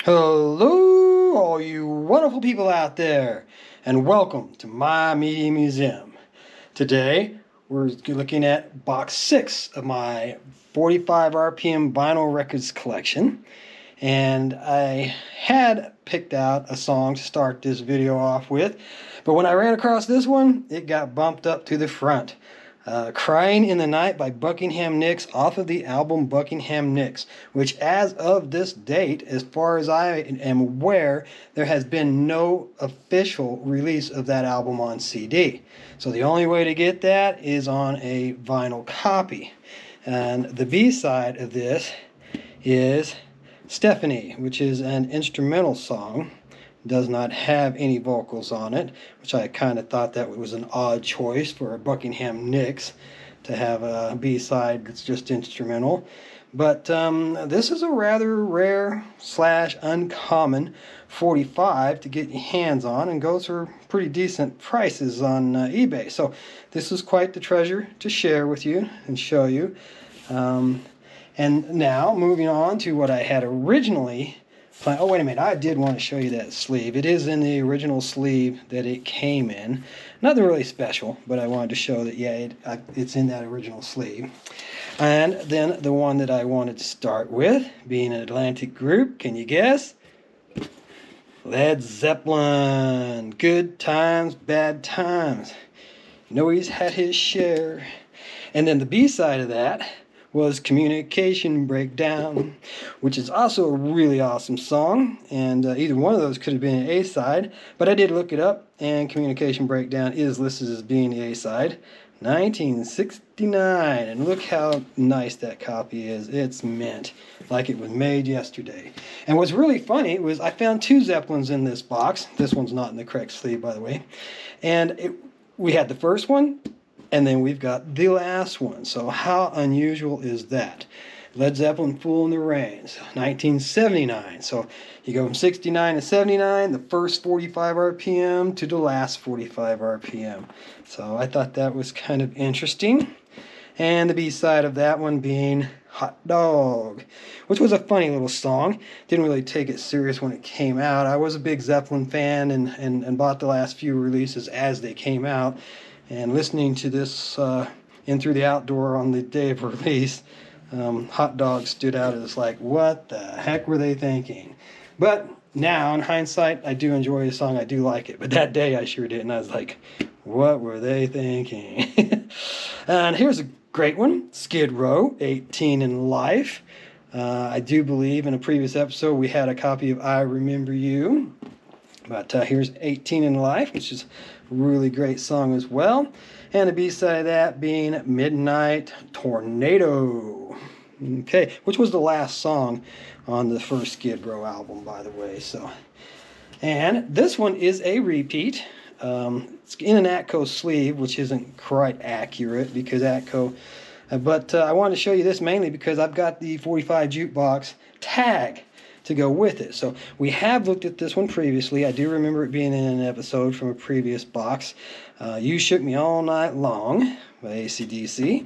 Hello, all you wonderful people out there, and welcome to my media museum. Today, we're looking at box 6 of my 45 RPM vinyl records collection, and I had picked out a song to start this video off with, but when I ran across this one, it got bumped up to the front. Crying in the Night by Buckingham Nicks off of the album Buckingham Nicks, which as of this date, as far as I am aware, there has been no official release of that album on CD. So the only way to get that is on a vinyl copy. And the B-side of this is Stephanie, which is an instrumental song. Does not have any vocals on it, which I kind of thought that was an odd choice for a Buckingham Nicks to have a B-side that's just instrumental. But this is a rather rare / uncommon 45 to get your hands on, and goes for pretty decent prices on eBay. So this is quite the treasure to share with you and show you. And now moving on to what I had originally. Oh, wait a minute. I did want to show you that sleeve. It is in the original sleeve that it came in. Nothing really special, but I wanted to show that, yeah, it's in that original sleeve. And then the one that I wanted to start with, being an Atlantic group, can you guess? Led Zeppelin. Good times, bad times. You know, he's had his share. And then the B-side of that was Communication Breakdown, which is also a really awesome song, and either one of those could have been an A-side, but I did look it up, and Communication Breakdown is listed as being the A-side. 1969, and look how nice that copy is. It's mint, like it was made yesterday. And what's really funny was I found 2 Zeppelins in this box. This one's not in the correct sleeve, by the way. And we had the first one, and then we've got the last one. So how unusual is that? Led Zeppelin, Fool in the Rain, 1979. So you go from 69 to 79, the first 45 RPM to the last 45 RPM. So I thought that was kind of interesting. And the B-side of that one being Hot Dog, which was a funny little song. Didn't really take it serious when it came out. I was a big Zeppelin fan and bought the last few releases as they came out. And listening to this in Through the Outdoor on the day of release, Hot Dog stood out as like, what the heck were they thinking? But now, in hindsight, I do enjoy the song. I do like it. But that day, I sure didn't. I was like, what were they thinking? And here's a great one, Skid Row, 18 in Life. I do believe in a previous episode we had a copy of I Remember You. But here's 18 in Life, which is a really great song as well. And the B-side of that being Midnight Tornado. Okay, which was the last song on the first Skid Row album, by the way. So, and this one is a repeat. It's in an Atco sleeve, which isn't quite accurate because Atco. But I wanted to show you this mainly because I've got the 45 jukebox tag to go with it. So we have looked at this one previously. I do remember it being in an episode from a previous box. You Shook Me All Night Long by AC/DC.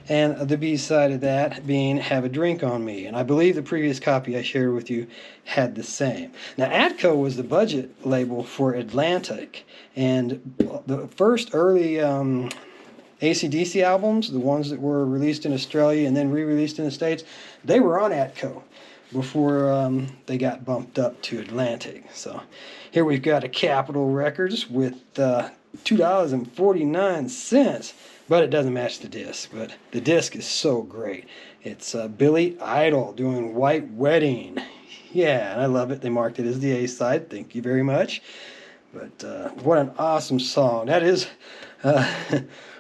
And the B-side of that being Have a Drink on Me. And I believe the previous copy I shared with you had the same. Now, Atco was the budget label for Atlantic. And the first early AC/DC albums, the ones that were released in Australia and then re-released in the States, they were on Atco before they got bumped up to Atlantic. So here we've got a Capitol Records with $2.49, but it doesn't match the disc. But the disc is so great. It's Billy Idol doing White Wedding. Yeah, and I love it. They marked it as the A-side. Thank you very much. But what an awesome song. That is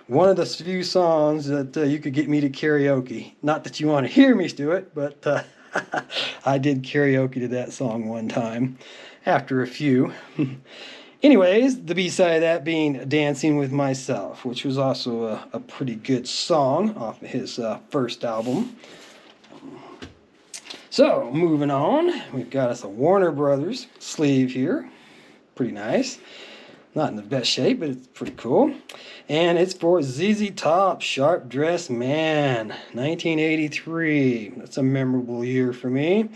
one of the few songs that you could get me to karaoke. Not that you want to hear me do it, but I did karaoke to that song one time after a few. Anyways, the B-side of that being Dancing With Myself, which was also a pretty good song off of his first album. So, moving on, we've got us a Warner Brothers sleeve here. Pretty nice. Not in the best shape, but it's pretty cool. And it's for ZZ Top, Sharp Dressed Man, 1983. That's a memorable year for me.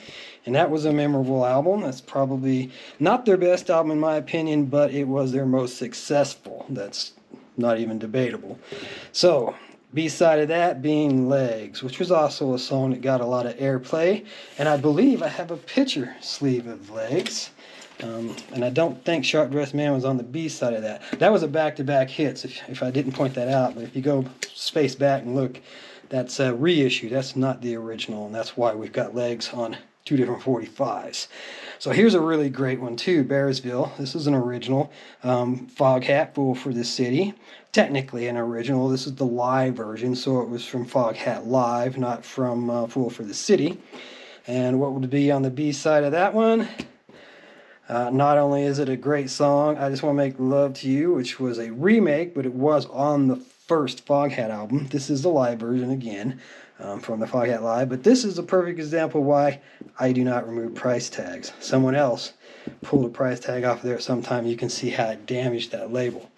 And that was a memorable album. That's probably not their best album in my opinion, but it was their most successful. That's not even debatable. So, B-side of that being Legs, which was also a song that got a lot of airplay. And I believe I have a picture sleeve of Legs. And I don't think Sharp Dressed Man was on the B side of that. That was a back-to-back hits, if I didn't point that out. But if you go space back and look, that's a reissue. That's not the original, and that's why we've got Legs on two different 45s. So here's a really great one too, Bearsville. This is an original. Foghat, Fool for the City. Technically an original. This is the live version, so it was from Foghat Live, not from Fool for the City. And what would be on the B side of that one? Not only is it a great song, I Just Want to Make Love to You, which was a remake, but it was on the first Foghat album. This is the live version again, from the Foghat Live. But this is a perfect example why I do not remove price tags. Someone else pulled a price tag off of there sometime. You can see how it damaged that label.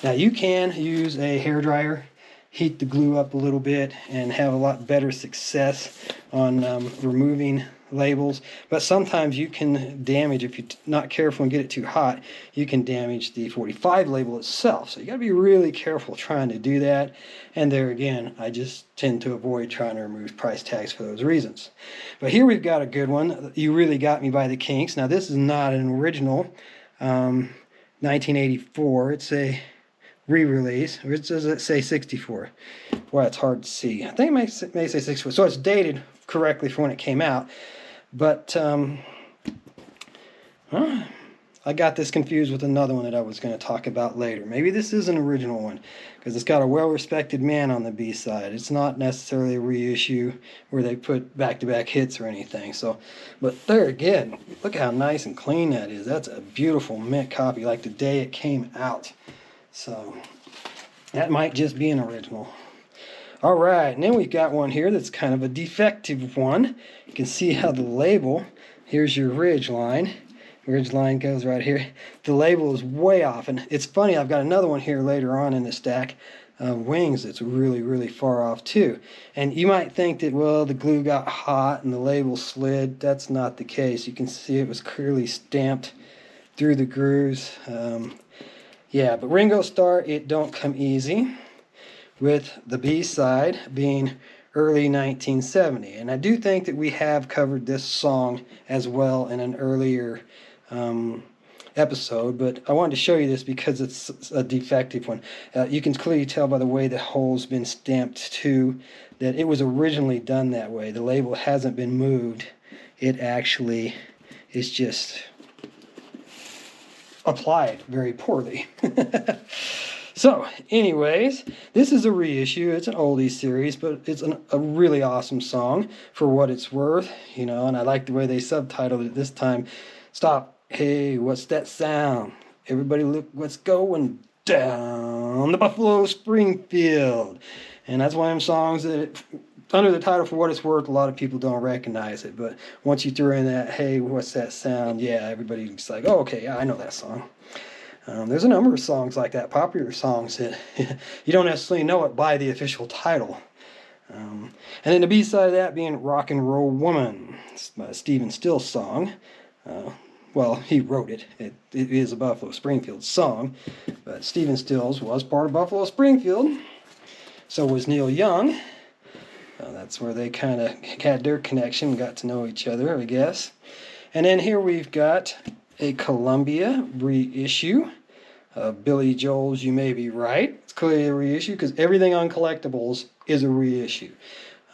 Now you can use a hairdryer, heat the glue up a little bit, and have a lot better success on removing labels, but sometimes you can damage, if you're not careful and get it too hot, you can damage the 45 label itself. So you got to be really careful trying to do that. And there again, I just tend to avoid trying to remove price tags for those reasons. But here we've got a good one, You Really Got Me by the Kinks. Now this is not an original, 1984. It's a re-release, or does it say 64? Boy, it's hard to see. I think it may say 64, so it's dated correctly for when it came out. But I got this confused with another one that I was going to talk about later. Maybe this is an original one, because it's got a well-respected man on the B-side. It's not necessarily a reissue where they put back-to-back hits or anything. So, but there again, look how nice and clean that is. That's a beautiful mint copy, like the day it came out. So that might just be an original. All right, and then we've got one here that's kind of a defective one. You can see how the label, here's your ridge line. Ridge line goes right here. The label is way off, and it's funny, I've got another one here later on in the stack of Wings that's really, really far off too. And you might think that, well, the glue got hot and the label slid. That's not the case. You can see it was clearly stamped through the grooves. Yeah, but Ringo Starr, It Don't Come Easy, with the B-side being early 1970. And I do think that we have covered this song as well in an earlier episode, but I wanted to show you this because it's a defective one. You can clearly tell by the way the hole's been stamped too that it was originally done that way. The label hasn't been moved. It actually is just applied very poorly. So, anyways, this is a reissue. It's an oldie series, but it's a really awesome song for what it's worth, you know, and I like the way they subtitled it this time. Stop. Hey, what's that sound? Everybody look what's going down the Buffalo Springfield. And that's one of them songs that, under the title For What It's Worth, a lot of people don't recognize it. But once you throw in that, hey, what's that sound? Yeah, everybody's like, oh, okay, yeah, I know that song. There's a number of songs like that, popular songs that you don't necessarily know it by the official title. And then the B-side of that being Rock and Roll Woman, it's a Stephen Stills song. Well, he wrote it. It is a Buffalo Springfield song, but Stephen Stills was part of Buffalo Springfield. So was Neil Young. That's where they kind of had their connection, got to know each other, I guess. And then here we've got a Columbia reissue. Billy Joel's You May Be Right. It's clearly a reissue because everything on Collectibles is a reissue.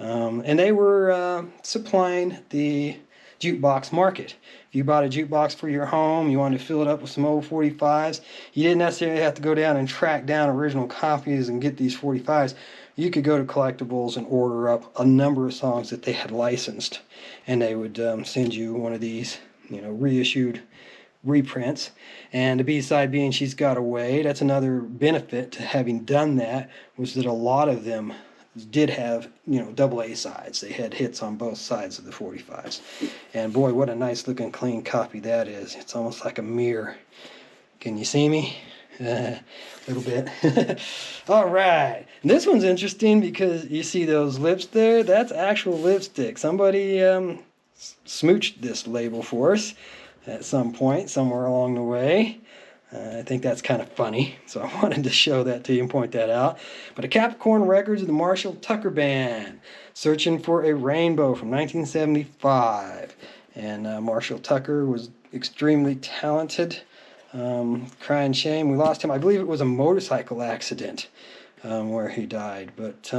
And they were supplying the jukebox market. If you bought a jukebox for your home, you wanted to fill it up with some old 45s, you didn't necessarily have to go down and track down original copies and get these 45s. You could go to Collectibles and order up a number of songs that they had licensed, and they would send you one of these, you know, reissued reprints. And the B-side being She's Got Away. That's another benefit to having done that, was that a lot of them did have, you know, double A sides. They had hits on both sides of the 45s. And boy, what a nice looking clean copy that is. It's almost like a mirror. Can you see me? A little bit. All right. This one's interesting because you see those lips there? That's actual lipstick. Somebody smooched this label for us at some point, somewhere along the way. I think that's kind of funny, so I wanted to show that to you and point that out. But a Capricorn Records of the Marshall Tucker Band, Searching for a Rainbow from 1975. And Marshall Tucker was extremely talented. Crying shame, we lost him. I believe it was a motorcycle accident where he died. But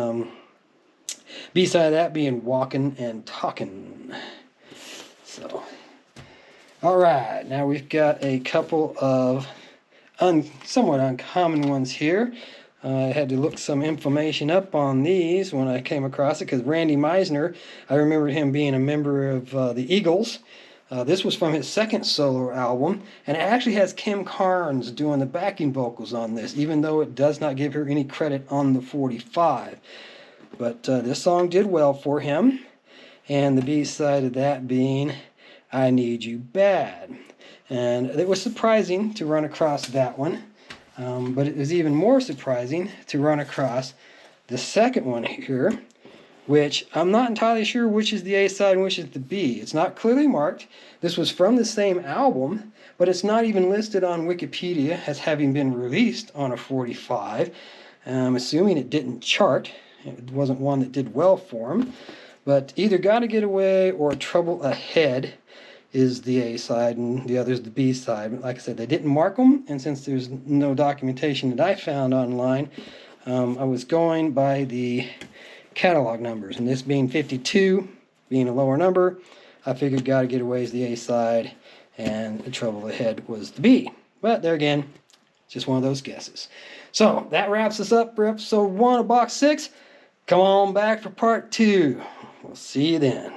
B-side of that being Walkin' and Talkin'. So, all right, now we've got a couple of somewhat uncommon ones here. I had to look some information up on these when I came across it, because Randy Meisner, I remember him being a member of the Eagles. This was from his second solo album, and it actually has Kim Carnes doing the backing vocals on this, even though it does not give her any credit on the 45. But this song did well for him, and the B-side of that being I Need You Bad. And it was surprising to run across that one, but it was even more surprising to run across the second one here, which I'm not entirely sure which is the A side and which is the B. It's not clearly marked. This was from the same album, but it's not even listed on Wikipedia as having been released on a 45. I'm assuming it didn't chart. It wasn't one that did well for him. But either Gotta Get Away or Trouble Ahead is the A side and the other is the B side. Like I said, they didn't mark them, and since there's no documentation that I found online, I was going by the catalog numbers, and this being 52 being a lower number, I figured Gotta Get Away is the A side and The Trouble Ahead was the B. But there again, just one of those guesses. So that wraps us up for episode 1 of Box 6. Come on back for part 2. We'll see you then.